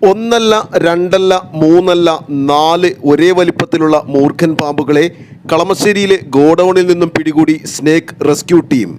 ഒന്നല്ല രണ്ടല്ല മൂന്നല്ല നാല് ഒരേ വലിപ്പത്തിലുള്ള മൂർഖൻ പാമ്പുകളെ കളമശ്ശേരിയിലെ ഗോഡൌണിൽ നിന്നും പിടികൂടി സ്നേക്ക് റെസ്ക്യൂ ടീം.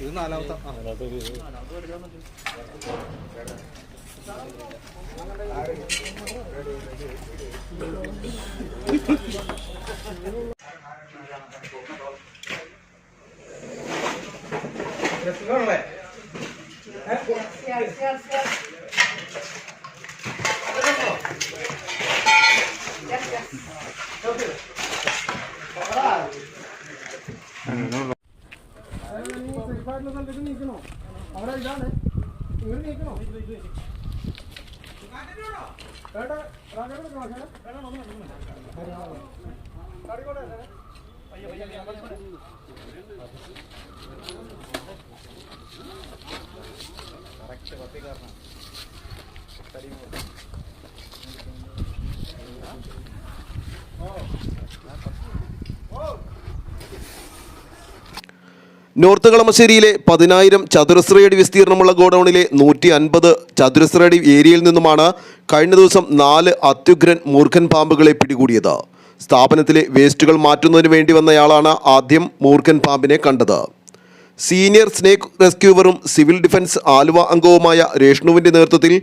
ഇത് നാലാമത്തെ അവിടെ ഇതാണ് ഇവര് നീക്കണോ നോർത്ത് കളമശ്ശേരിയിലെ 10,000 ചതുരശ്രയടി വിസ്തീർണമുള്ള ഗോഡൌണിലെ 150 ചതുരശ്രയടി ഏരിയയിൽ നിന്നുമാണ് കഴിഞ്ഞ ദിവസം 4 അത്യുഗ്രൻ മൂർഖൻ പാമ്പുകളെ പിടികൂടിയത്. സ്ഥാപനത്തിലെ വേസ്റ്റുകൾ മാറ്റുന്നതിന് വേണ്ടി വന്നയാളാണ് ആദ്യം മൂർഖൻ പാമ്പിനെ കണ്ടത്. സീനിയർ സ്നേക്ക് റെസ്ക്യൂവറും സിവിൽ ഡിഫൻസ് ആലുവ അംഗവുമായ രേഷ്ണുവിൻ്റെ നേതൃത്വത്തിൽ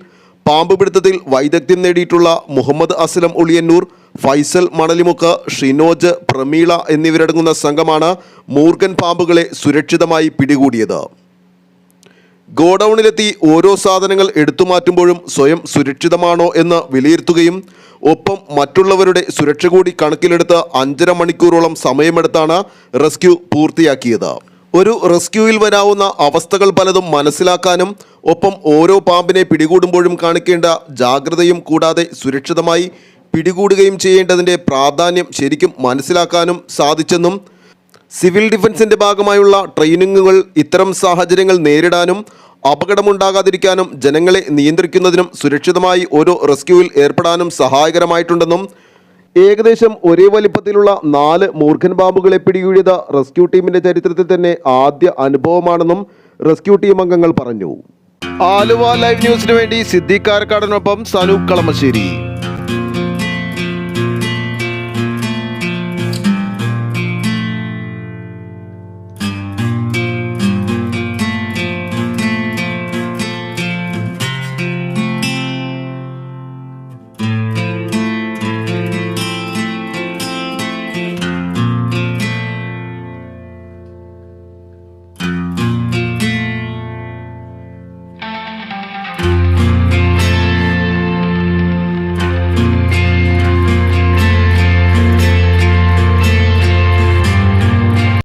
പാമ്പ് പിടുത്തത്തിൽ വൈദഗ്ധ്യം നേടിയിട്ടുള്ള മുഹമ്മദ് അസ്ലം ഉളിയന്നൂർ, ഫൈസൽ മണലിമുക്ക്, ഷിനോജ്, പ്രമീള എന്നിവരടങ്ങുന്ന സംഘമാണ് മൂർഖൻ പാമ്പുകളെ സുരക്ഷിതമായി പിടികൂടിയത്. ഗോഡൌണിലെത്തി ഓരോ സാധനങ്ങൾ എടുത്തുമാറ്റുമ്പോഴും സ്വയം സുരക്ഷിതമാണോ എന്ന് വിലയിരുത്തുകയും ഒപ്പം മറ്റുള്ളവരുടെ സുരക്ഷ കൂടി കണക്കിലെടുത്ത് 5.5 മണിക്കൂറോളം സമയമെടുത്താണ് റെസ്ക്യൂ പൂർത്തിയാക്കിയത്. ഒരു റെസ്ക്യൂവിൽ വരാവുന്ന അവസ്ഥകൾ പലതും മനസ്സിലാക്കാനും ഒപ്പം ഓരോ പാമ്പിനെ പിടികൂടുമ്പോഴും കാണിക്കേണ്ട ജാഗ്രതയും കൂടാതെ സുരക്ഷിതമായി പിടികൂടുകയും ചെയ്യേണ്ടതിൻ്റെ പ്രാധാന്യം ശരിക്കും മനസ്സിലാക്കാനും സാധിച്ചെന്നും സിവിൽ ഡിഫൻസിൻ്റെ ഭാഗമായുള്ള ട്രെയിനിങ്ങുകൾ ഇത്തരം സാഹചര്യങ്ങൾ നേരിടാനും അപകടമുണ്ടാകാതിരിക്കാനും ജനങ്ങളെ നിയന്ത്രിക്കുന്നതിനും സുരക്ഷിതമായി ഓരോ റെസ്ക്യൂവിൽ ഏർപ്പെടാനും സഹായകരമായിട്ടുണ്ടെന്നും ഏകദേശം ഒരേ വലിപ്പത്തിലുള്ള 4 മൂർഖൻ പാമ്പുകളെ പിടികൂടിയത് റെസ്ക്യൂ ടീമിൻ്റെ ചരിത്രത്തിൽ തന്നെ ആദ്യ അനുഭവമാണെന്നും റെസ്ക്യൂ ടീം അംഗങ്ങൾ പറഞ്ഞു. ആലുവ ലൈവ് ന്യൂസിന് വേണ്ടി സിദ്ദീഖ് കാരക്കാടിനൊപ്പം സനൂപ് കളമശ്ശേരി.